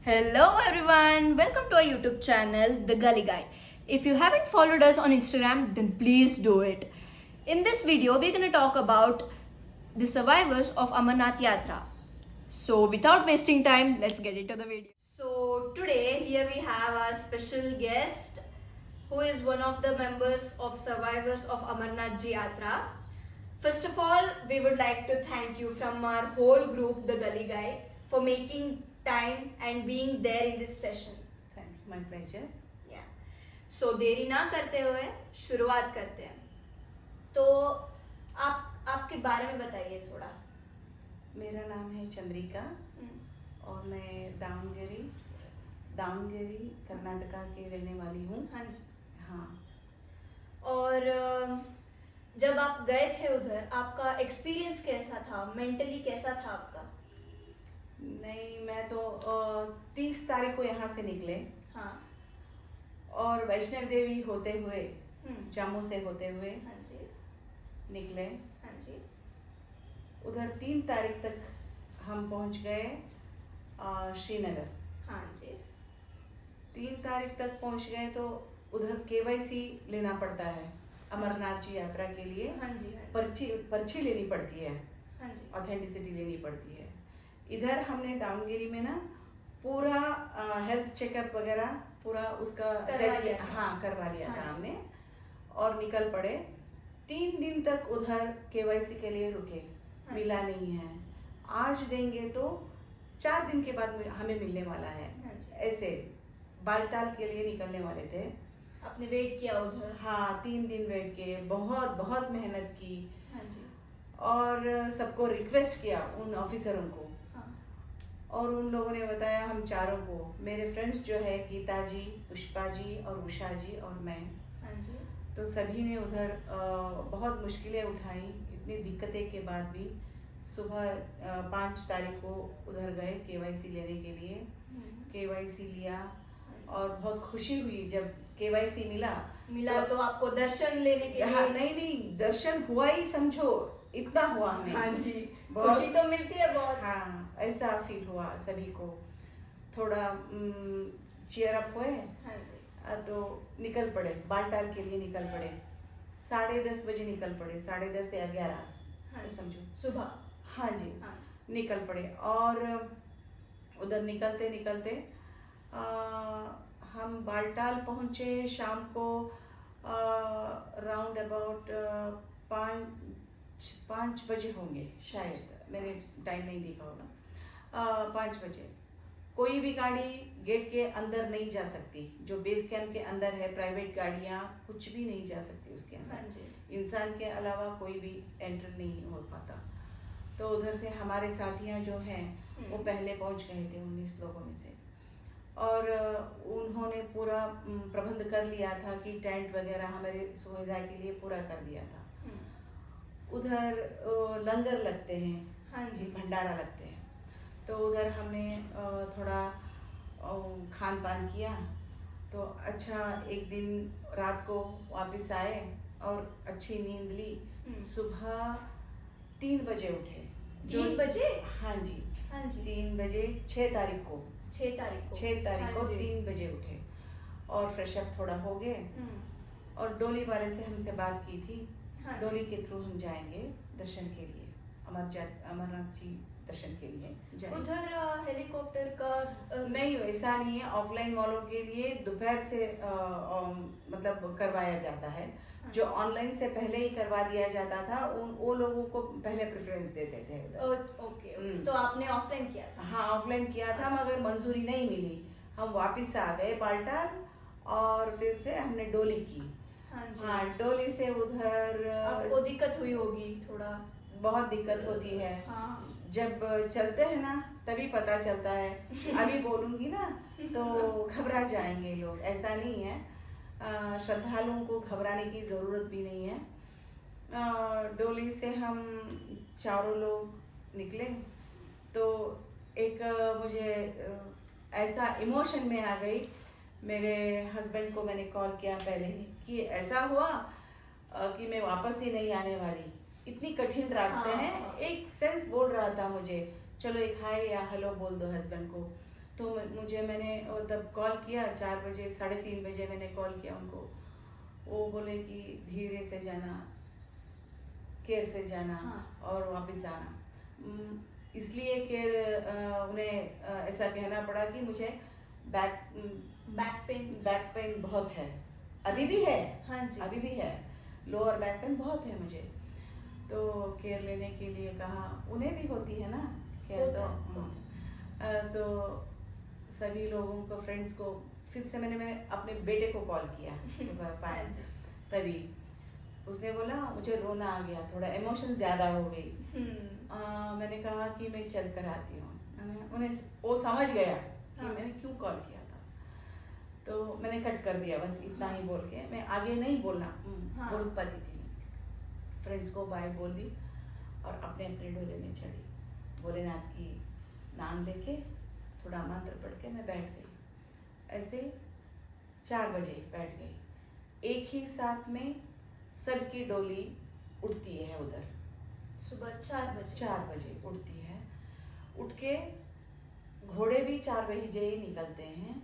Hello everyone, welcome to our YouTube channel, The Gully Guy. If you haven't followed us on Instagram, then please do it. In this video, we're going to talk about the survivors of Amarnath Yatra. So without wasting time, let's get into the video. So today, here we have our special guest, who is one of the members of survivors of Amarnath Ji Yatra. First of all, we would like to thank you from our whole group, The Gully Guy, for making time and being there in this session. Thank you, my pleasure. Yeah. So देरी ना करते हुए शुरुआत करते हैं. तो आपके बारे में बताइए थोड़ा. मेरा नाम है चंद्रिका और मैं दावणगेरी कर्नाटका के रहने वाली हूँ. हाँ जी. हाँ. और जब आप गए थे उधर, आपका एक्सपीरियंस कैसा था, मेंटली कैसा था आपका? नहीं, मैं तो 30 तारीख को यहाँ से निकले. हाँ. और वैष्णव देवी होते हुए जम्मू से होते हुए हाँ जी. निकले. हाँ जी. उधर 3 तारीख तक हम पहुँच गए श्रीनगर. हाँ जी. 3 तारीख तक पहुँच गए तो उधर KYC लेना पड़ता है अमरनाथ जी यात्रा के लिए. हाँ जी. हाँ जी. पर्ची लेनी पड़ती है. हाँ जी. ऑथेंटिसिटी लेनी पड़ती है. इधर हमने दावणगेरी में ना पूरा हेल्थ चेकअप वगैरह पूरा उसका करवा लिया था हमने और निकल पड़े. 3 दिन तक उधर KYC के लिए रुके. मिला नहीं है. आज देंगे तो 4 दिन के बाद हमें मिलने वाला है. ऐसे बालटाल के लिए निकलने वाले थे. आपने वेट किया उधर? हाँ, 3 दिन वेट किए. बहुत बहुत मेहनत की. हाँ जी. और सबको रिक्वेस्ट किया, उन ऑफिसरों को. और उन लोगों ने बताया हम चारों को, मेरे फ्रेंड्स जो है गीता जी, पुष्पा जी और उषा जी और मैं. हाँ जी. तो सभी ने उधर बहुत मुश्किलें उठाई. इतनी दिक्कतें के बाद भी सुबह 5 तारीख को उधर गए KYC लेने के लिए. KYC लिया और बहुत खुशी हुई जब KYC मिला तो आपको दर्शन लेने के लिए? नहीं, दर्शन हुआ ही समझो, इतना हुआ हमें. हाँ जी. खुशी तो मिलती है बहुत. हाँ, ऐसा फील हुआ सभी को. थोड़ा चीयर अप हुए. हाँ जी. तो निकल पड़े, बालटाल के लिए निकल पड़े. 10:30 बजे निकल पड़े. 10:30 से 11. हाँ, समझो सुबह. हाँ जी. हाँ. निकल पड़े और उधर निकलते निकलते हम बालटाल पहुँचे शाम को राउंड अबाउट 5 बजे होंगे शायद. मैंने टाइम नहीं देखा होगा. 5 बजे. कोई भी गाड़ी गेट के अंदर नहीं जा सकती. जो बेस कैंप के अंदर है, प्राइवेट गाड़ियाँ कुछ भी नहीं जा सकती उसके अंदर. इंसान के अलावा कोई भी एंटर नहीं हो पाता. तो उधर से हमारे साथियाँ जो हैं वो पहले पहुंच गए थे 19 लोगों में से. और उन्होंने पूरा प्रबंध कर लिया था कि टेंट वगैरह हमारे सुविधा के लिए पूरा कर दिया था. उधर लंगर लगते हैं. हाँ जी. भंडारा लगते हैं. तो उधर हमने थोड़ा खान पान किया. तो अच्छा, एक दिन रात को वापस आए और अच्छी नींद ली. सुबह 3 बजे उठे. 3 बजे? हाँ जी. हाँ जी. 3 बजे 6 तारीख को 6 तारीख को 3 बजे उठे और फ्रेश अप थोड़ा हो गए. और डोली वाले से हमसे बात की थी. हाँ. डोली के थ्रू हम जाएंगे दर्शन के लिए, अमरनाथ जी दर्शन के लिए जाएंगे. उधर हेलीकॉप्टर का नहीं, वैसा नहीं है. ऑफलाइन वालों के लिए दोपहर से मतलब करवाया जाता है. जो ऑनलाइन से पहले ही करवा दिया जाता था वो लोगों को पहले प्रेफरेंस देते थे उधर. ओके. तो आपने ऑफलाइन किया था? हाँ, ऑफलाइन किया था. मगर मंजूरी नहीं मिली. हम वापस आ गए बालटाल और फिर से हमने डोली की. हाँ, डोली से उधर आपको दिक्कत हुई होगी थोड़ा? बहुत दिक्कत होती है. हाँ. जब चलते हैं ना तभी पता चलता है. अभी बोलूंगी ना तो घबरा जाएंगे लोग. ऐसा नहीं है. श्रद्धालुओं को घबराने की ज़रूरत भी नहीं है. डोली से हम चारों लोग निकले तो एक मुझे ऐसा इमोशन में आ गई. मेरे हस्बैंड को मैंने कॉल किया पहले ही कि ऐसा हुआ कि मैं वापस ही नहीं आने वाली. इतनी कठिन रास्ते हैं. एक सेंस बोल रहा था मुझे, चलो एक हाय या हेलो बोल दो हस्बैंड को. तो मैंने तब कॉल किया 4 बजे, 3:30 बजे मैंने कॉल किया उनको। वो बोले कि धीरे से जाना, केयर से जाना, हाँ। और वापस आना। इसलिए कि उन्हें ऐसा कहना पड़ा कि मुझे बैक पेन बहुत है, अभी भी है। हाँ जी। अभी भी है, लोअर बैक पेन बहुत है मुझे। तो केयर लेने के लिए कहा, उन्हें भी होती है ना केयर। तो सभी लोगों को, फ्रेंड्स को, फिर से मैंने अपने बेटे को कॉल किया सुबह 5। तभी उसने बोला मुझे रोना आ गया, थोड़ा इमोशन ज़्यादा हो गई। मैंने कहा कि मैं चल कर आती हूँ। उन्हें वो समझ गया कि मैंने क्यों कॉल किया था। तो मैंने कट कर दिया, बस इतना ही बोल के। मैं आगे नहीं बोलना बोल पाती थी। फ्रेंड्स को बाय बोल दी और अपने अपने डोले में चढ़ी। भोलेनाथ की नाम लेके थोड़ा मंत्र पढ़ के मैं बैठ गई। ऐसे 4 बजे बैठ गई। एक ही साथ में सबकी डोली उठती है उधर। सुबह 4 बजे उठती है। उठ के घोड़े भी 4 बजे ही निकलते हैं।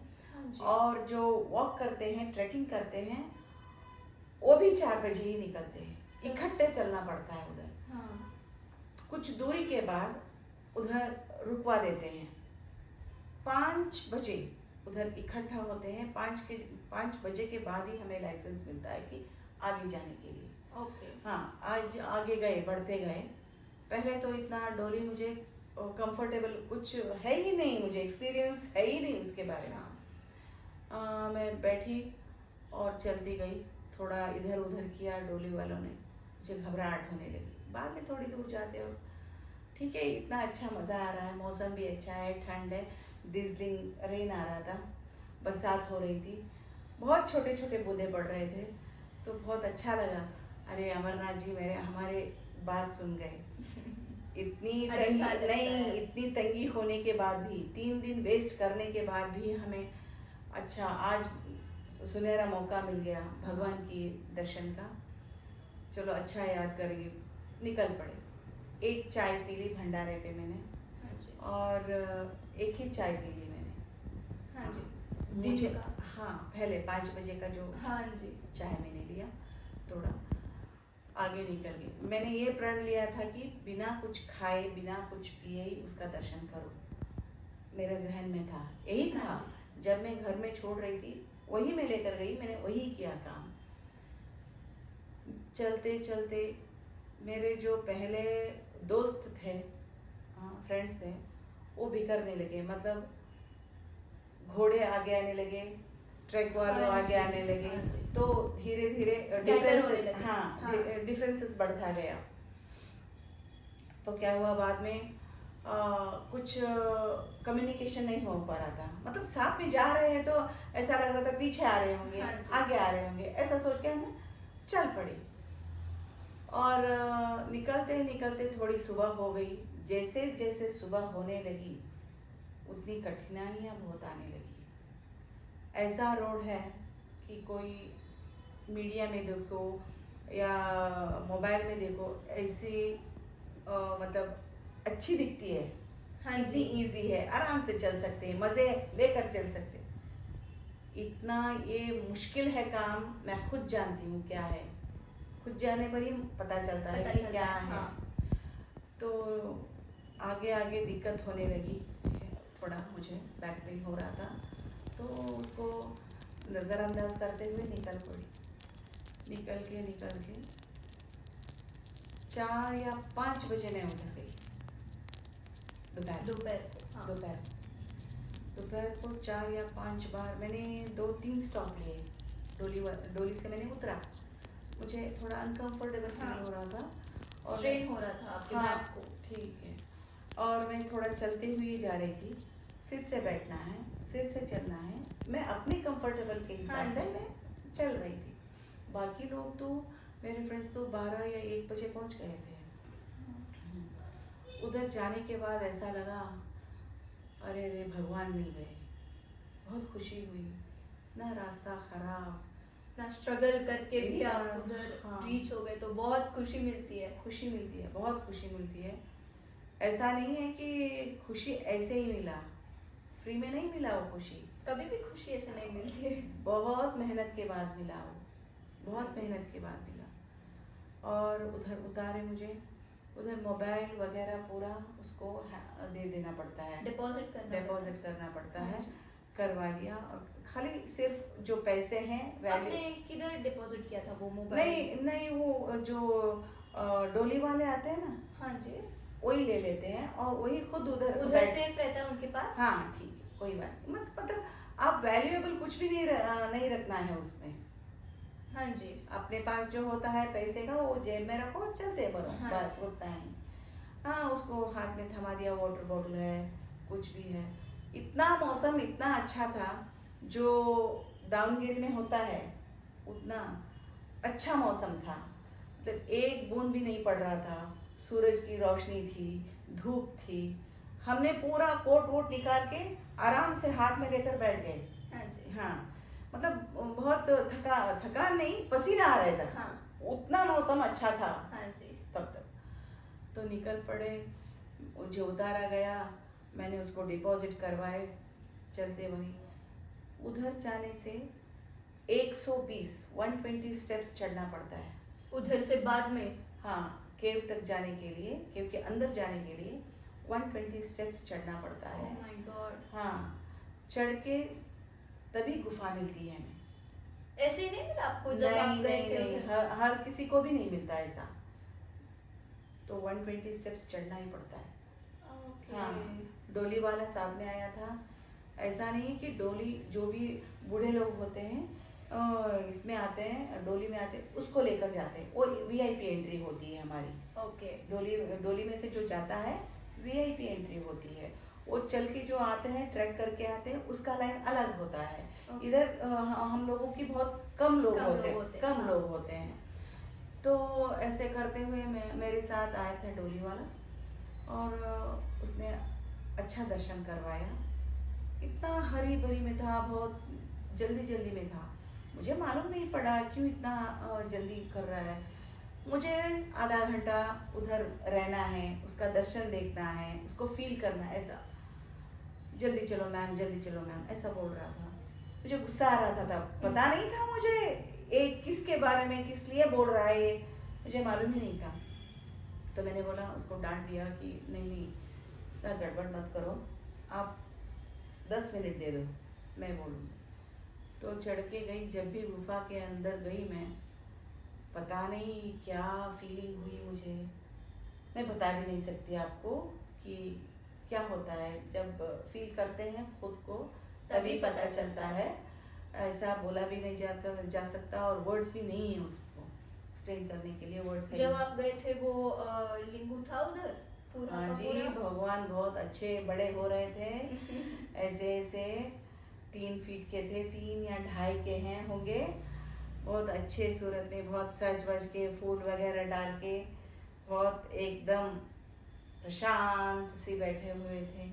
और जो वॉक करते हैं, ट्रैकिंग करते हैं, वो भी 4 बजे ही निकलते हैं। इकट्ठे चलना पड़ता है उधर। कुछ दूरी के बाद उधर रुकवा देते हैं। 5 बजे उधर इकट्ठा होते हैं। 5 बजे के बाद ही हमें लाइसेंस मिलता है कि आगे जाने के लिए। हाँ, आज आगे गए, बढ़ते गए। पहले तो इतना डोली मुझे कंफर्टेबल कुछ है ही नहीं, मुझे एक्सपीरियंस है ही नहीं उसके बारे में। मैं बैठी और चलती गई। थोड़ा इधर उधर किया डोली वालों ने, मुझे घबराहट होने लगी। बाद में थोड़ी दूर जाते हो, ठीक है, इतना अच्छा मज़ा आ रहा है, मौसम भी अच्छा है, ठंड है। दिस दिन रेन आ रहा था, बरसात हो रही थी, बहुत छोटे छोटे बूंदे पड़ रहे थे, तो बहुत अच्छा लगा। अरे अमरनाथ जी हमारे बात सुन गए। इतनी तंगी होने के बाद भी, 3 दिन वेस्ट करने के बाद भी हमें अच्छा आज सुनहरा मौका मिल गया भगवान की दर्शन का। चलो अच्छा याद करेंगे, निकल पड़े। एक चाय पी ली भंडारे पे मैंने, और एक ही चाय पी ली मैंने। मुझे पहले 5 बजे का जो चाय मैंने लिया, थोड़ा आगे निकल गई। मैंने ये प्रण लिया था कि बिना कुछ खाए, बिना कुछ पिए ही उसका दर्शन करो। मेरे जहन में था, यही था। जब मैं घर में छोड़ रही थी, वही मैं लेकर गई, मैंने वही किया काम। चलते चलते मेरे जो पहले दोस्त थे, फ्रेंड्स थे, वो बिखरने लगे। मतलब घोड़े आगे आने लगे, ट्रैक वाले आगे आने लगे, तो धीरे धीरे डिफरेंसेस बढ़ता गया। तो क्या हुआ, बाद में कुछ कम्युनिकेशन नहीं हो पा रहा था। मतलब साथ में जा रहे हैं तो ऐसा लग रहा था पीछे आ रहे होंगे, आगे आ रहे होंगे, ऐसा सोच के हम चल पड़ी। और निकलते निकलते थोड़ी सुबह हो गई। जैसे जैसे सुबह होने लगी, उतनी कठिनाइयाँ बहुत आने लगी। ऐसा रोड है कि कोई मीडिया में देखो या मोबाइल में देखो, ऐसी मतलब अच्छी दिखती है, इतनी इजी है, आराम से चल सकते हैं, मज़े लेकर चल सकते हैं। इतना ये मुश्किल है काम, मैं खुद जानती हूँ क्या है। खुद जाने पर ही पता चलता है कि क्या है। तो आगे आगे दिक्कत होने लगी, थोड़ा मुझे बैक पेन हो रहा था, तो उसको नज़रअंदाज करते हुए निकल पड़ी। निकल के 4 या 5 बजे मैं उधर गई। दोपहर को 4 या 5 बार मैंने 2-3 स्टॉप लिए। डोली से मैंने उतरा। मुझे थोड़ा अनकंफर्टेबल फील हो रहा था और स्ट्रेन हो रहा था आपके बैक को। ठीक है। और मैं थोड़ा चलते हुए जा रही थी, फिर से बैठना है, फिर से चलना है। मैं अपने कंफर्टेबल के हिसाब से मैं चल रही थी। बाकी लोग तो, मेरे फ्रेंड्स तो 12 या 1 बजे पहुंच गए थे। उधर जाने के बाद ऐसा लगा, अरे रे भगवान मिल गए। बहुत खुशी हुई ना, रास्ता खराब, ना स्ट्रगल करके भी आप उधर रीच हो गए, तो बहुत खुशी मिलती है। बहुत खुशी मिलती है। ऐसा नहीं है कि खुशी ऐसे ही मिला, फ्री में नहीं मिला वो खुशी, कभी भी खुशी ऐसे नहीं मिलती है। बहुत मेहनत के बाद मिला वो, बहुत मेहनत के बाद मिला। और उधर उतारे मुझे, उधर मोबाइल वगैरह पूरा उसको दे देना पड़ता है, डिपॉजिट करना पड़ता है। करवा दिया, और खाली सिर्फ जो पैसे हैं आपने किधर डिपॉजिट किया था वो मोबाइल? नहीं नहीं, वो जो डोली वाले आते हैं ना, हाँ जी, वही ले लेते हैं और वही खुद उधर सेफ रहता है उनके पास। हाँ ठीक है, कोई बात नहीं। मतलब आप वैल्यूएबल कुछ भी नहीं रखना है उसमें। हाँ जी, अपने पास जो होता है पैसे का वो जेब में रखो, चलते बनो, हाँ बस उतना ही। हाँ, उसको हाथ में थमा दिया, वाटर बॉटल है, कुछ भी है। इतना मौसम इतना अच्छा था जो दावनगिरी में होता है, उतना अच्छा मौसम था। मतलब एक बूंद भी नहीं पड़ रहा था, सूरज की रोशनी थी, धूप थी। हमने पूरा कोट वोट निकाल के आराम से हाथ में लेकर बैठ गए। हाँ जी, हाँ, मतलब बहुत थकान नहीं, पसीना आ रहा था। हाँ, उतना मौसम अच्छा था। हाँ जी, तब तक तो निकल पड़े, मुझे उतारा गया, मैंने उसको डिपॉजिट करवाए, चलते वही। उधर जाने से 120 स्टेप्स चढ़ना पड़ता है। उधर से बाद में? हाँ, केव तक जाने के लिए, केव के अंदर जाने के लिए 120 स्टेप्स चढ़ना पड़ता है। Oh my God. हाँ, चढ़ के तभी गुफा मिलती है हमें। ऐसे ही नहीं मिला आपको जब आप गए थे नहीं, उधर? हर किसी को भी नहीं मिलता ऐसा। तो 120 स्टेप्स चढ़ना ही पड़ता है। ओके। हाँ, डोली वाला साथ में आया था। ऐसा नहीं कि डोली जो भी बूढ़े लोग होते हैं इसमें आते हैं, डोली में आते हैं, उसको लेकर जाते हैं। वो वीआईपी एंट्री होती है हमारी। ओके। डोली में से जो जाता है वीआईपी एंट्री होती है। वो चल के जो आते हैं, ट्रैक करके आते हैं, उसका लाइन अलग होता है। Okay. इधर हम लोगों की बहुत कम लोग होते हैं, हाँ। लोग होते हैं। तो ऐसे करते हुए मेरे साथ आया था डोली वाला, और उसने अच्छा दर्शन करवाया। इतना हरी भरी में था, बहुत जल्दी में था। मुझे मालूम नहीं पड़ा क्यों इतना जल्दी कर रहा है। मुझे आधा घंटा उधर रहना है, उसका दर्शन देखना है, उसको फील करना है। ऐसा जल्दी चलो मैम, जल्दी चलो मैम, ऐसा बोल रहा था। मुझे गुस्सा आ रहा था तब, पता नहीं था मुझे एक किसके बारे में, किस लिए बोल रहा है ये, मुझे मालूम ही नहीं था। तो मैंने बोला, उसको डांट दिया कि नहीं इतना गड़बड़ मत करो, आप 10 मिनट दे दो, मैं बोलूँ। तो चढ़ के गई, जब भी गुफा के अंदर गई मैं, पता नहीं क्या फीलिंग हुई मुझे। मैं बता भी नहीं सकती आपको कि क्या होता है। जब फील करते हैं खुद को तभी पता चलता है। ऐसा बोला भी नहीं जा सकता, और वर्ड्स भी नहीं है उसको एक्सप्लेन करने के लिए, वर्ड्स है। जब आप गए थे वो लिंगू था उधर पूरा? हाँ जी, भगवान बहुत अच्छे बड़े हो रहे थे। ऐसे 3 फीट के थे, 3 या 2.5 के हैं होंगे। बहुत अच्छे सूरत में, बहुत सज वज के, फूल वगैरह डाल के, बहुत एकदम प्रशांत से बैठे हुए थे।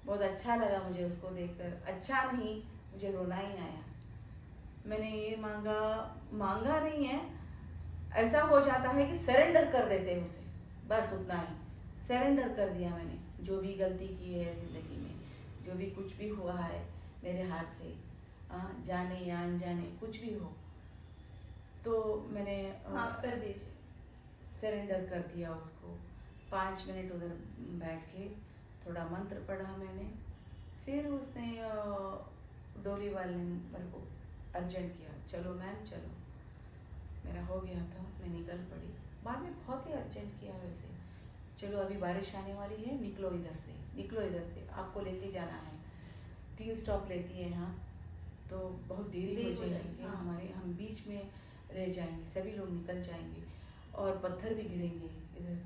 बहुत अच्छा लगा मुझे उसको देखकर। अच्छा नहीं, मुझे रोना ही आया। मैंने ये मांगा नहीं है, ऐसा हो जाता है कि सरेंडर कर देते हैं उसे, बस उतना ही सरेंडर कर दिया मैंने। जो भी गलती की है ज़िंदगी में, जो भी कुछ भी हुआ है मेरे हाथ से, जाने या अनजाने कुछ भी हो, तो मैंने माफ कर दीजिए, सरेंडर कर दिया उसको। 5 मिनट उधर बैठ के थोड़ा मंत्र पढ़ा मैंने। फिर उसने डोली वाले ने मेरे को अर्जेंट किया, चलो मैम चलो। मेरा हो गया था, मैं निकल पड़ी। बाद में बहुत ही अर्जेंट किया वैसे, चलो अभी बारिश आने वाली है, निकलो इधर से, निकलो इधर से, आपको लेके जाना है। 3 स्टॉप लेती है यहाँ, तो बहुत देरी हो जाएगी। हाँ। हमारे हम बीच में रह जाएंगे, सभी लोग निकल जाएंगे, और पत्थर भी गिरेंगे इधर।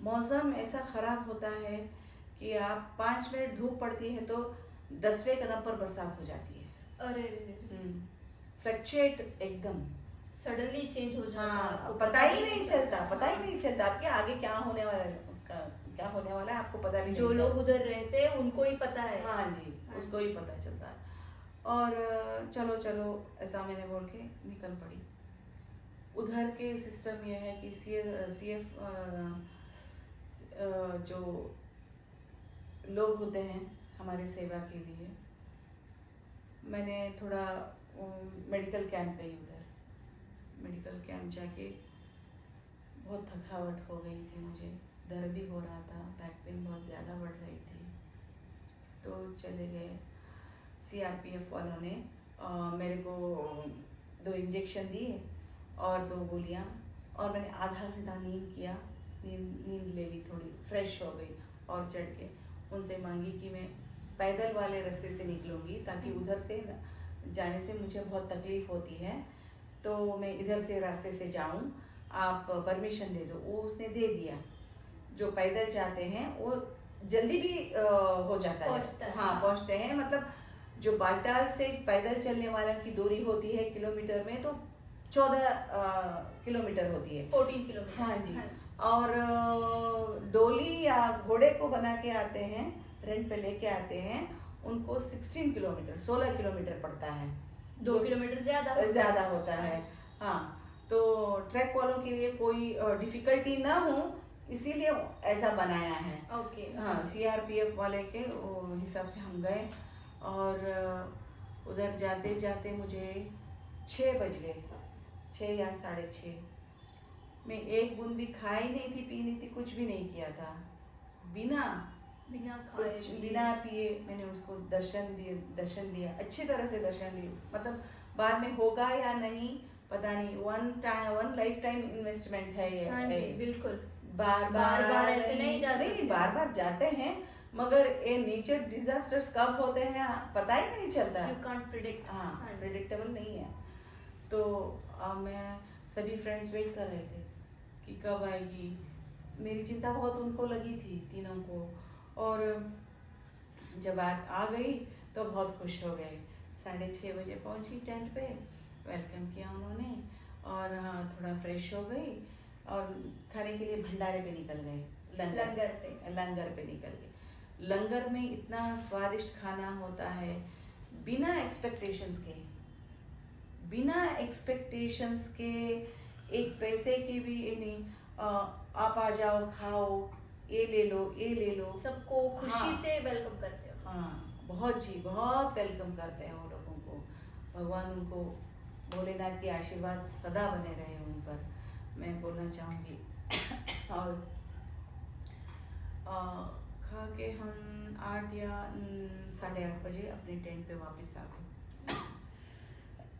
मौसम ऐसा ख़राब होता है कि आप 5 मिनट धूप पड़ती है तो 10वें कदम पर बरसात हो जाती है। अरे फ्लक्चुएट एकदम सडनली चेंज हो जाता है। हाँ, पता ही नहीं चलता आपके आगे क्या होने वाला है, आपको पता भी नहीं। जो लोग उधर रहते हैं उनको ही पता है। हाँ जी, उसको ही पता चलता है। और चलो ऐसा मैंने बोल के निकल पड़ी। उधर के सिस्टम यह है कि सीएफ जो लोग होते हैं, हमारी सेवा के लिए। मैंने थोड़ा मेडिकल कैंप गई उधर, मेडिकल कैंप जाके बहुत थकावट हो गई थी मुझे, दर्द भी हो रहा था, बैक पेन बहुत ज़्यादा बढ़ रही थी। तो चले गए, सीआरपीएफ वालों ने मेरे को 2 इंजेक्शन दिए और 2 गोलियां, और मैंने आधा घंटा नींद किया, नींद ले ली, थोड़ी फ्रेश हो गई और चढ़ के उनसे मांगी कि मैं पैदल वाले रास्ते से निकलूंगी, ताकि उधर से जाने से मुझे बहुत तकलीफ होती है, तो मैं इधर से रास्ते से जाऊं, आप परमिशन दे दो। वो उसने दे दिया। जो पैदल जाते हैं वो जल्दी भी हो जाता है, हाँ पहुंचते हैं। मतलब जो बालटाल से पैदल चलने वाला की दूरी होती है किलोमीटर में, तो 14 किलोमीटर होती है, 14 किलोमीटर। हाँ जी। और डोली या घोड़े को बना के आते हैं, रेंट पे लेके आते हैं, उनको 16 किलोमीटर 16 किलोमीटर पड़ता है, 2 किलोमीटर ज्यादा होता है। हाँ, तो ट्रैक वालों के लिए कोई डिफिकल्टी ना हो, इसीलिए ऐसा बनाया है। ओके। हाँ, सीआरपीएफ वाले के हिसाब से हम गए, और उधर जाते जाते मुझे 6 बज गए, 6 या 6:30। मैं एक बूंद भी खाई नहीं थी, पी नहीं थी, कुछ भी नहीं किया था, बिना खाए बिना पिए मैंने उसको दर्शन दिया, अच्छी तरह से दर्शन दिए। मतलब बाद में होगा या नहीं पता नहीं, वन लाइफ टाइम इन्वेस्टमेंट है ये। हाँ जी, बिल्कुल। बार ऐसे नहीं जा सकते। बार जाते हैं, मगर ये नेचर डिजास्टर्स कब होते हैं पता ही नहीं चलता। You can't predict। हाँ, प्रेडिक्टेबल नहीं है। तो मैं सभी फ्रेंड्स वेट कर रहे थे कि कब आएगी। मेरी चिंता बहुत उनको लगी थी, तीनों को, और जब बात आ गई तो बहुत खुश हो गए। 6:30 बजे पहुंची टेंट पे, वेलकम किया उन्होंने, और हाँ थोड़ा फ्रेश हो गई, और खाने के लिए भंडारे पे निकल गए, लंगर पे निकल गए। लंगर में इतना स्वादिष्ट खाना होता है, बिना एक्सपेक्टेशंस के, एक पैसे की भी ये नहीं, आप आ जाओ, खाओ, ये ले लो, सबको खुशी से वेलकम करते हो। हाँ, बहुत वेलकम करते हैं वो लोगों को। भगवान उनको, भोलेनाथ के आशीर्वाद सदा बने रहे उन पर, मैं बोलना चाहूँगी। और खा के हम 8 या 8:30 बजे अपने टेंट पे वापस आ गए।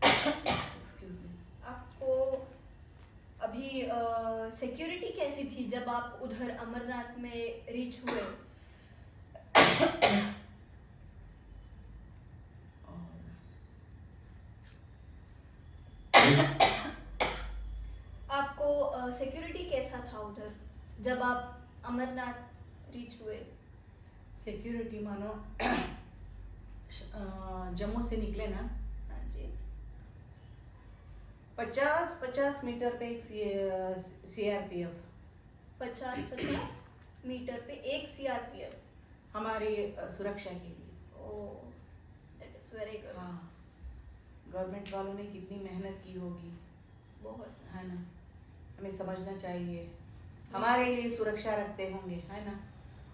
Excuse me. आपको अभी सिक्योरिटी कैसी थी जब आप उधर अमरनाथ में रीच हुए? आपको सिक्योरिटी कैसा था उधर जब आप अमरनाथ रीच हुए? सिक्योरिटी मानो जम्मू से निकले ना, हाँ जी, 50 मीटर पे एक सीआरपीएफ, 50 मीटर पे एक सीआरपीएफ हमारी सुरक्षा के लिए। ओह, दैट इज वेरी गुड। हाँ, गवर्नमेंट वालों ने कितनी मेहनत की होगी, बहुत, है ना, हमें समझना चाहिए। हमारे लिए सुरक्षा रखते होंगे, है ना,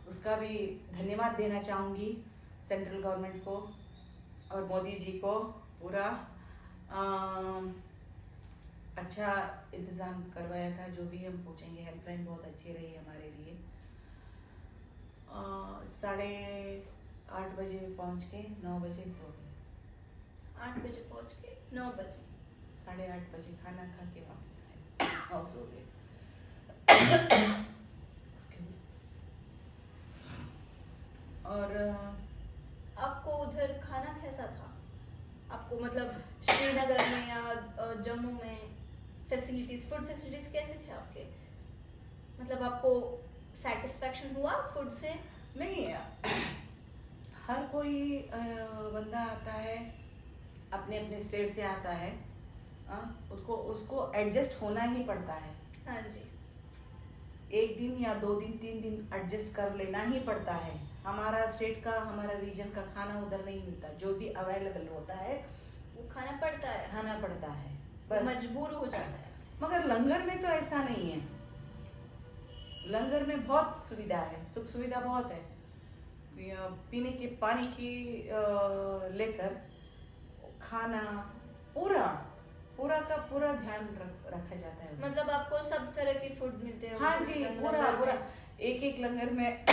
उसका भी धन्यवाद देना चाहूँगी सेंट्रल गवर्नमेंट को और मोदी जी को। पूरा अच्छा इंतज़ाम करवाया था, जो भी हम पूछेंगे। हेल्पलाइन बहुत अच्छी रही हमारे लिए। 8:30 बजे पहुँच के 9 बजे सो गए। 8 बजे पहुँच के 9 बजे, 8:30 बजे खाना खा के वापस आए और सो गए। और आपको उधर खाना कैसा था? आपको मतलब श्रीनगर में या जम्मू में फैसिलिटीज, फूड फैसिलिटीज कैसे थे आपके? मतलब आपको सेटिस्फैक्शन हुआ फूड से? नहीं, हर कोई बंदा आता है, अपने अपने स्टेट से आता है, उसको एडजस्ट होना ही पड़ता है। हाँ जी, 1 दिन या 2 दिन 3 दिन एडजस्ट कर लेना ही पड़ता है। हमारा स्टेट का, हमारा रीजन का खाना उधर नहीं मिलता, जो भी अवेलेबल होता है वो खाना पड़ता है, बस मजबूर हो जाता है। मगर लंगर में तो ऐसा नहीं है। लंगर में बहुत सुविधा है, सुख सुविधा बहुत है। पीने के पानी की लेकर खाना पूरा पूरा का पूरा ध्यान रखा जाता है। मतलब आपको सब तरह की फूड मिलते हैं? हाँ जी, पूरा पूरा एक एक लंगर में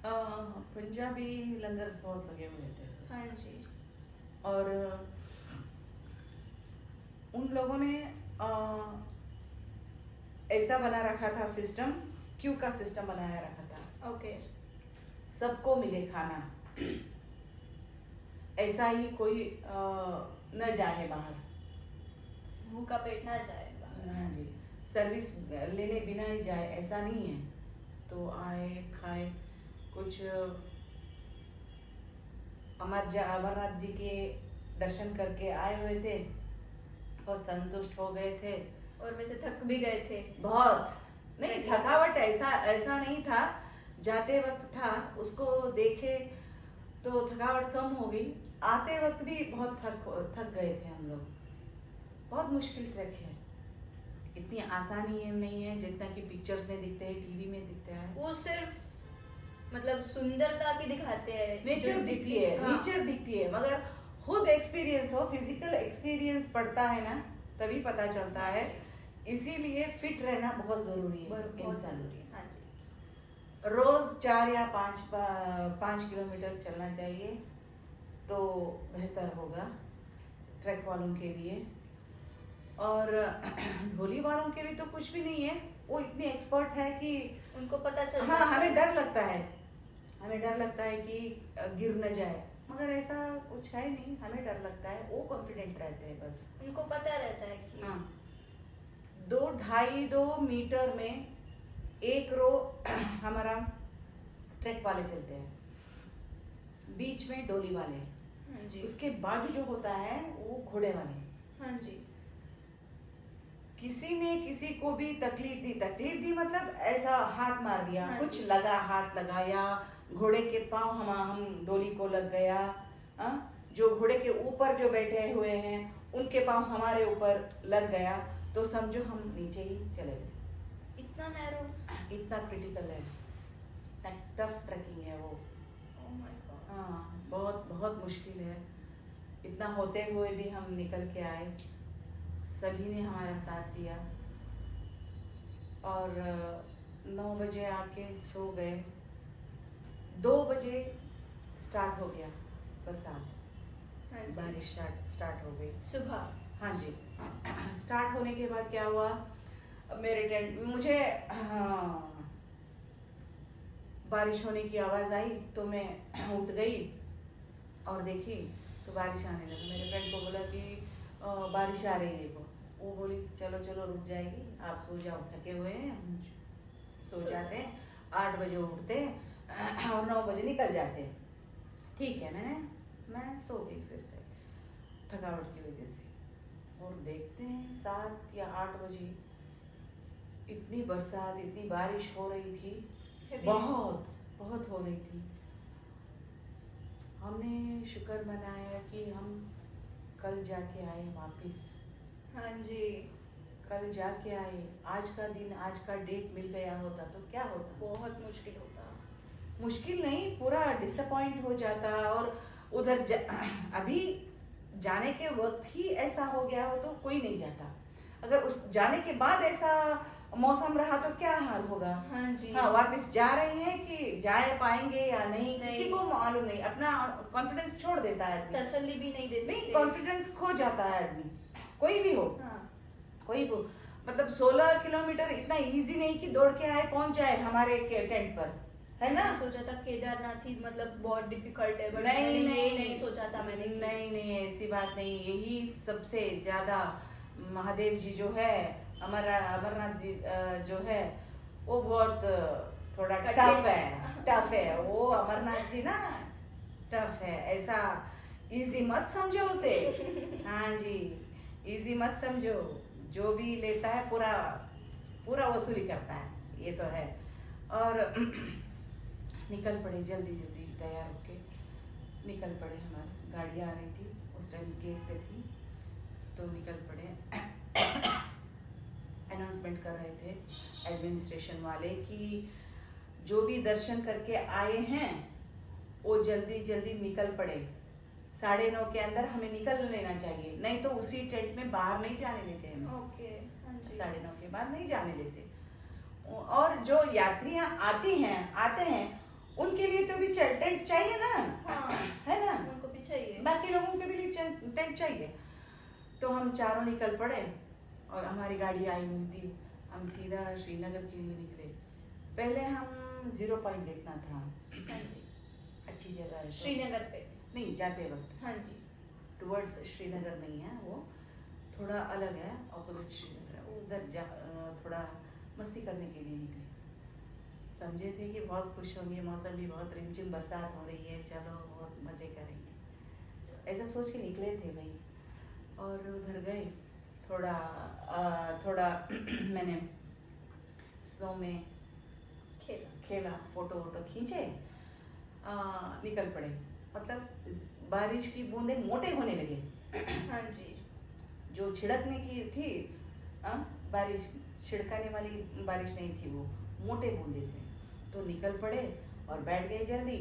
पंजाबी लंगर्स बहुत लगे हुए थे। हाँ जी। और उन लोगों ने ऐसा बना रखा था सिस्टम, क्यू का सिस्टम बनाया रखा था। ओके। सबको मिले खाना, ऐसा ही कोई न जाए बाहर, भूखा पेट ना जाए बाहर। हाँ जी, सर्विस लेने बिना ही जाए ऐसा नहीं है। तो आए खाए कुछ अमरनाथ जी के दर्शन करके आए हुए थे, बहुत संतुष्ट हो गए थे। और वैसे थक भी गए थे बहुत नहीं, थकावट ऐसा ऐसा नहीं था, जाते वक्त था, उसको देखे तो थकावट कम हो गई। आते वक्त भी बहुत थक गए थे हम लोग। बहुत मुश्किल ट्रैक है, इतनी आसानी है नहीं है जितना कि पिक्चर्स में दिखते हैं, टीवी में दिखता है। वो सिर्फ मतलब सुंदरता की दिखाते हैं, नेचर दिखती है, हाँ। नेचर दिखती है, मगर खुद एक्सपीरियंस हो, फिजिकल एक्सपीरियंस पड़ता है ना, तभी पता चलता है। इसीलिए फिट रहना बहुत जरूरी है, बहुत जरूरी है। हाँ जी। रोज 4 या 5 किलोमीटर चलना चाहिए तो बेहतर होगा ट्रैक वालों के लिए। और ढोली वालों के लिए तो कुछ भी नहीं है, वो इतने एक्सपर्ट है कि उनको पता चल हाँ, हमें डर लगता है, हमें डर लगता है कि गिर न जाए, मगर ऐसा कुछ है नहीं, हमें डर लगता है, वो कॉन्फिडेंट रहते हैं बस। उनको पता रहता है कि हाँ, 2-2.5 मीटर में एक रो हमारा ट्रैक वाले चलते हैं, बीच में डोली वाले, हाँ जी। उसके बाजू जो होता है वो घोड़े वाले। हाँ जी। किसी ने किसी को भी तकलीफ दी मतलब ऐसा हाथ मार दिया, हाँ कुछ जी। लगा, हाथ लगाया, घोड़े के पांव हम डोली को लग गया, जो घोड़े के ऊपर जो बैठे हुए हैं उनके पांव हमारे ऊपर लग गया, तो समझो हम नीचे ही चले गए। इतना नैरो, इतना क्रिटिकल है, टफ ट्रैकिंग है वो। Oh my God. हाँ, बहुत बहुत मुश्किल है। इतना होते हुए भी हम निकल के आए, सभी ने हमारा साथ दिया। और 9 बजे आके सो गए, 2 बजे स्टार्ट हो गया बरसात, हाँ जी। बारिश स्टार्ट हो गई सुबह। हाँ जी। स्टार्ट होने के बाद क्या हुआ, मेरे टेंट मुझे बारिश होने की आवाज़ आई तो मैं उठ गई और देखी तो बारिश आने लगी। मेरे फ्रेंड को बोला कि बारिश आ रही देखो, वो बोली चलो चलो रुक जाएगी, आप सो जाओ, थके हुए हैं, हम सो जाते हैं, 8 बजे उठते और 9 बजे निकल जाते। ठीक है, मैं सो गई फिर से थकावट की वजह से। और देखते हैं 7 या 8 बजे इतनी बरसात, इतनी बारिश हो रही थी, बहुत बहुत हो रही थी। हमने शुक्र मनाया कि हम कल जाके आए वापस। हाँ जी। कल जाके आए, आज का दिन, आज का डेट मिल गया होता तो क्या होता। बहुत मुश्किल होता। मुश्किल नहीं, पूरा डिसअपॉइंट हो जाता। और उधर अभी जाने के वक्त ही ऐसा हो गया हो तो कोई नहीं जाता, अगर उस जाने के बाद ऐसा मौसम रहा तो क्या हाल होगा। हाँ जी। हाँ, वापस जा रहे हैं कि जा पाएंगे या नहीं, नहीं। किसी को मालूम नहीं, अपना कॉन्फिडेंस छोड़ देता है आदमी, तसल्ली भी नहीं दे सकते। नहीं, कॉन्फिडेंस खो जाता है आदमी, कोई भी हो। हाँ। कोई भी, मतलब 16 किलोमीटर इतना इजी नहीं कि दौड़ के आए पहुंच जाए हमारे टेंट पर, है ना। सोचा था केदारनाथ ही मतलब बहुत डिफिकल्ट है, बट नहीं ये नहीं नहीं सोचा था मैंने कि नहीं नहीं, ऐसी बात नहीं, यही सबसे ज्यादा महादेव जी जो है, अमरनाथ जी जो है, वो बहुत थोड़ा टफ है वो अमरनाथ जी ना, टफ है, ऐसा इजी मत समझो उसे। हाँ जी, इजी मत समझो, जो भी लेता है पूरा पूरा वसूली करता है, ये तो है। और निकल पड़े, जल्दी जल्दी तैयार होके निकल पड़े। हमारी गाड़ी आ रही थी, उस टाइम गेट पे थी, तो निकल पड़े। अनाउंसमेंट कर रहे थे एडमिनिस्ट्रेशन वाले कि जो भी दर्शन करके आए हैं वो जल्दी जल्दी निकल पड़े। 9:30 के अंदर हमें निकल लेना चाहिए, नहीं तो उसी टेंट में बाहर नहीं जाने देते हमें। ओके, हाँ जी। 9:30 के बाद नहीं जाने देते। और जो यात्रियां आते हैं उनके लिए तो भी टेंट चाहिए ना। हाँ, है ना, उनको भी चाहिए। बाकी लोगों के भी लिए टेंट चाहिए। तो हम चारों निकल पड़े और हमारी गाड़ी आई हुई थी। हम सीधा श्रीनगर के लिए निकले। पहले हम 0 पॉइंट देखना था। हाँ जी, अच्छी जगह है। श्रीनगर पे नहीं, जाते वक्त हाँ जी। टुवर्ड्स श्रीनगर नहीं है, वो थोड़ा अलग है, ऑपोजिट श्रीनगर है। उधर थोड़ा मस्ती करने के लिए निकले। समझे थे कि बहुत खुश होंगे, मौसम भी बहुत रिमझिम बरसात हो रही है, चलो बहुत मज़े करेंगे, ऐसा सोच के निकले थे भाई। और उधर गए, थोड़ा मैंने स्नो में खेला, फोटो वोटो खींचे, निकल पड़े। मतलब बारिश की बूंदें मोटे होने लगे। हाँ जी, जो छिड़कने की थी बारिश, छिड़काने वाली बारिश नहीं थी, वो मोटे बूंदे थे। तो निकल पड़े और बैठ गए जल्दी।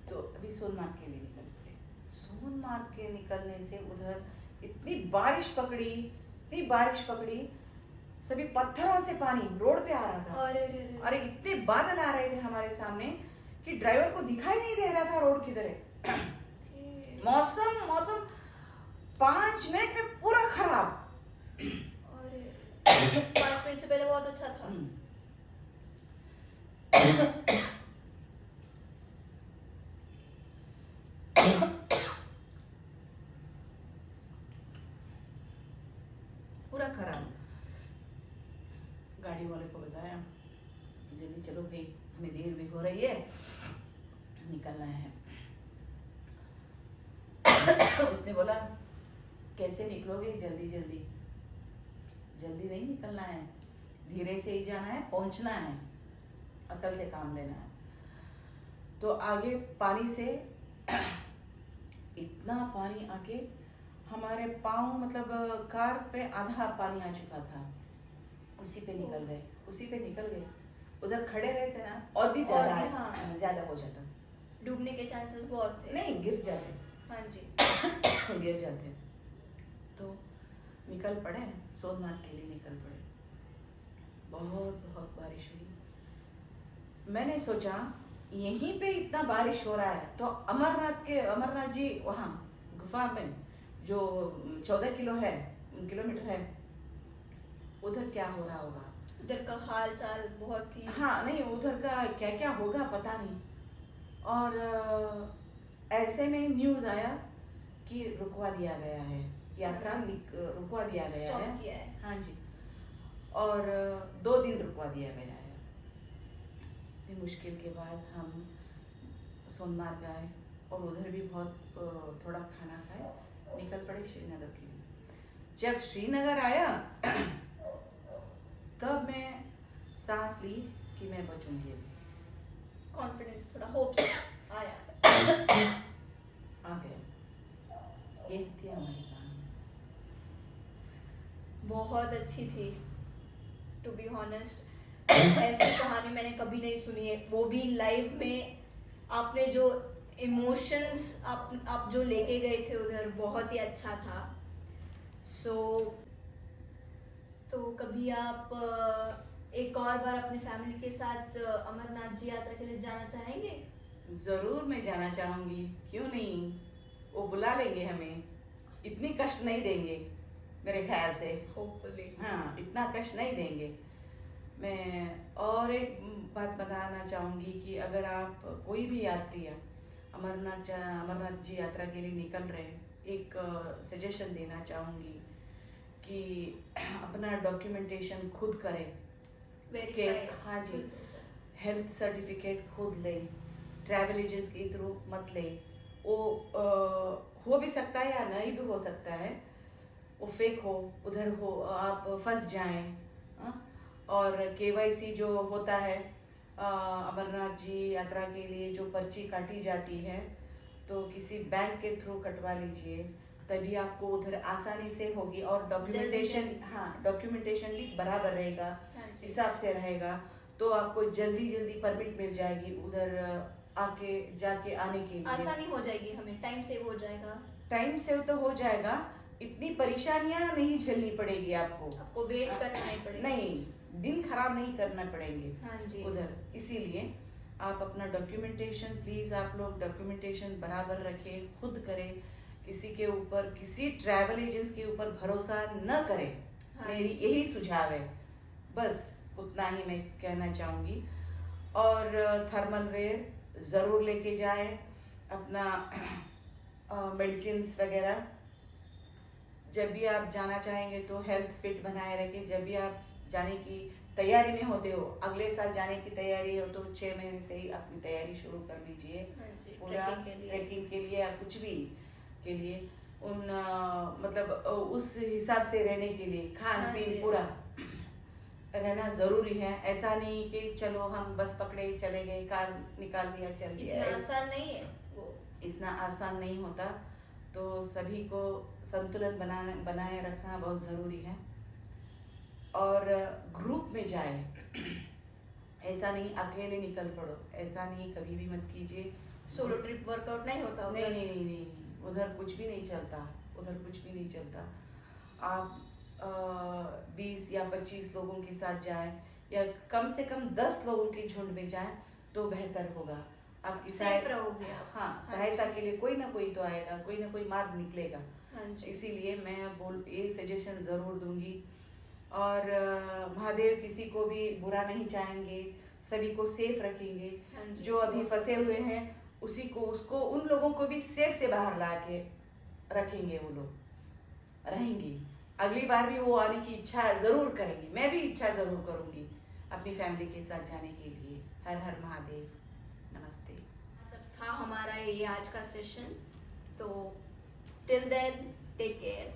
तो अभी सोनमार्ग के लिए निकल पड़े। सोनमार्ग के निकलने से उधर इतनी बारिश पकड़ी, सभी पत्थरों से पानी रोड पे आ रहा था। अरे इतने बादल आ रहे थे हमारे सामने कि ड्राइवर को दिखाई नहीं दे रहा था रोड की तरह। मौसम 5 मिनट में पूरा खराब। और 5 मिनट से पहले बहुत अच्छा था। पूरा खराब। गाड़ी वाले को बताया, जल्दी चलो भाई, हमें देर भी हो रही है, निकलना है। उसने बोला कैसे निकलोगे, जल्दी नहीं निकलना है, धीरे से ही जाना है, पहुंचना है, अकल से काम लेना है। तो आगे पानी से इतना पानी आके हमारे पाँव, मतलब कार पे आधा पानी आ चुका था। उसी पे निकल गए। उधर खड़े रहे थे ना, और भी ज्यादा हाँ। ज्यादा हो जाता, डूबने के चांसेस बहुत थे। नहीं गिर जाते। हाँ जी। गिर जाते। तो निकल पड़े, सोनमार्ग के लिए निकल पड़े। बहुत बारिश हुई। मैंने सोचा यहीं पे इतना बारिश हो रहा है तो अमरनाथ जी वहाँ गुफा में जो 14 किलोमीटर है, उधर क्या हो रहा होगा, उधर का हाल चाल बहुत ही, हाँ नहीं उधर का क्या क्या होगा पता नहीं। और ऐसे में न्यूज़ आया कि रुकवा दिया गया है, यात्रा रुकवा दिया गया स्टॉप है। किया है। हाँ जी, और 2 दिन रुकवा दिया गया है। इतनी मुश्किल के बाद हम सोनमार्ग आए और उधर भी बहुत थोड़ा खाना खाए, निकल पड़े श्रीनगर के लिए। जब श्रीनगर आया तब मैं सांस ली कि मैं बचूंगी। कॉन्फिडेंस, थोड़ा होप आया। आ गया। ये थी हमारी कहानी। बहुत अच्छी थी, टू बी ऑनेस्ट। ऐसी कहानी मैंने कभी नहीं सुनी है, वो भी लाइव में। आपने जो इमोशंस आप जो लेके गए थे उधर, बहुत ही अच्छा था। तो कभी आप एक और बार अपने फैमिली के साथ अमरनाथ जी यात्रा के लिए जाना चाहेंगे? जरूर मैं जाना चाहूंगी, क्यों नहीं। वो बुला लेंगे हमें, इतनी कष्ट नहीं देंगे मेरे ख्याल से। होपफुली। हाँ, इतना कष्ट नहीं देंगे। मैं और एक बात बताना चाहूँगी कि अगर आप कोई भी यात्री है अमरनाथ जी यात्रा के लिए निकल रहे हैं, एक सजेशन देना चाहूँगी कि अपना डॉक्यूमेंटेशन खुद करें। हाँ जी, हेल्थ सर्टिफिकेट खुद लें, ट्रैवल एजेंट्स के थ्रू मत लें। वो हो भी सकता है या नहीं भी हो सकता है, वो फेक हो, उधर हो, आप फंस जाएं। और केवाईसी जो होता है अमरनाथ जी यात्रा के लिए, जो पर्ची काटी जाती है, तो किसी बैंक के थ्रू कटवा लीजिए, तभी आपको उधर आसानी से होगी। और डॉक्यूमेंटेशन भी बराबर रहेगा, हिसाब से रहेगा, तो आपको जल्दी जल्दी परमिट मिल जाएगी उधर आके जाके आने के लिए। आसानी हो जाएगी, हमें टाइम सेव हो जाएगा। टाइम सेव तो हो जाएगा, इतनी परेशानियां नहीं झेलनी पड़ेगी आपको। आपको वेट करना नहीं पड़ेगा। नहीं, दिन खराब नहीं करना पड़ेंगे हाँ जी। उधर। इसीलिए आप अपना डॉक्यूमेंटेशन, प्लीज आप लोग डॉक्यूमेंटेशन बराबर रखें, खुद करें। किसी के ऊपर, किसी ट्रैवल एजेंट्स के ऊपर भरोसा न करें। हाँ मेरी जी। यही सुझाव है, बस उतना ही मैं कहना चाहूंगी। और थर्मल वेयर जरूर लेके जाए, अपना मेडिसिन वगैरह। जब भी आप जाना चाहेंगे तो हेल्थ फिट बनाए रखें। जब भी आप जाने की तैयारी में होते हो, अगले साल जाने की तैयारी हो, तो 6 महीने से ही अपनी तैयारी शुरू कर लीजिए। हाँ जी, पूरा ट्रैकिंग के लिए या कुछ भी के लिए उन मतलब उस हिसाब से रहने के लिए खान हाँ पीन जी। पूरा रहना जरूरी है। ऐसा नहीं कि चलो हम बस पकड़े चले गए, कार निकाल दिया चल इतना गया, आसान नहीं है वो। इतना आसान नहीं होता। तो सभी को संतुलन बनाए रखना बहुत ज़रूरी है। और ग्रुप में जाए, ऐसा नहीं अकेले निकल पड़ो, ऐसा नहीं कभी भी मत कीजिए। सोलो ट्रिप वर्कआउट नहीं होता नहीं उधर। नहीं नहीं नहीं नहीं, उधर कुछ भी नहीं चलता, उधर कुछ भी नहीं चलता। आप 20 या 25 लोगों के साथ जाए, या कम से कम 10 लोगों के झुंड में जाए तो बेहतर होगा। आपकी सेफ रहोगे आप। हाँ, सहायता के लिए कोई ना कोई तो आएगा, कोई ना कोई मार्ग निकलेगा। हाँ जी। इसीलिए मैं ये सजेशन ज़रूर दूंगी। और महादेव किसी को भी बुरा नहीं चाहेंगे, सभी को सेफ रखेंगे। हाँ जी। जो अभी फंसे हुए हैं उसी को, उसको, उन लोगों को भी सेफ से बाहर ला के रखेंगे। वो लोग रहेंगी, अगली बार भी वो आने की इच्छा ज़रूर करेंगे। मैं भी इच्छा ज़रूर करूँगी अपनी फैमिली के साथ जाने के लिए। हर हर महादेव, नमस्ते। था हमारा ये आज का सेशन। तो टिल देन टेक केयर।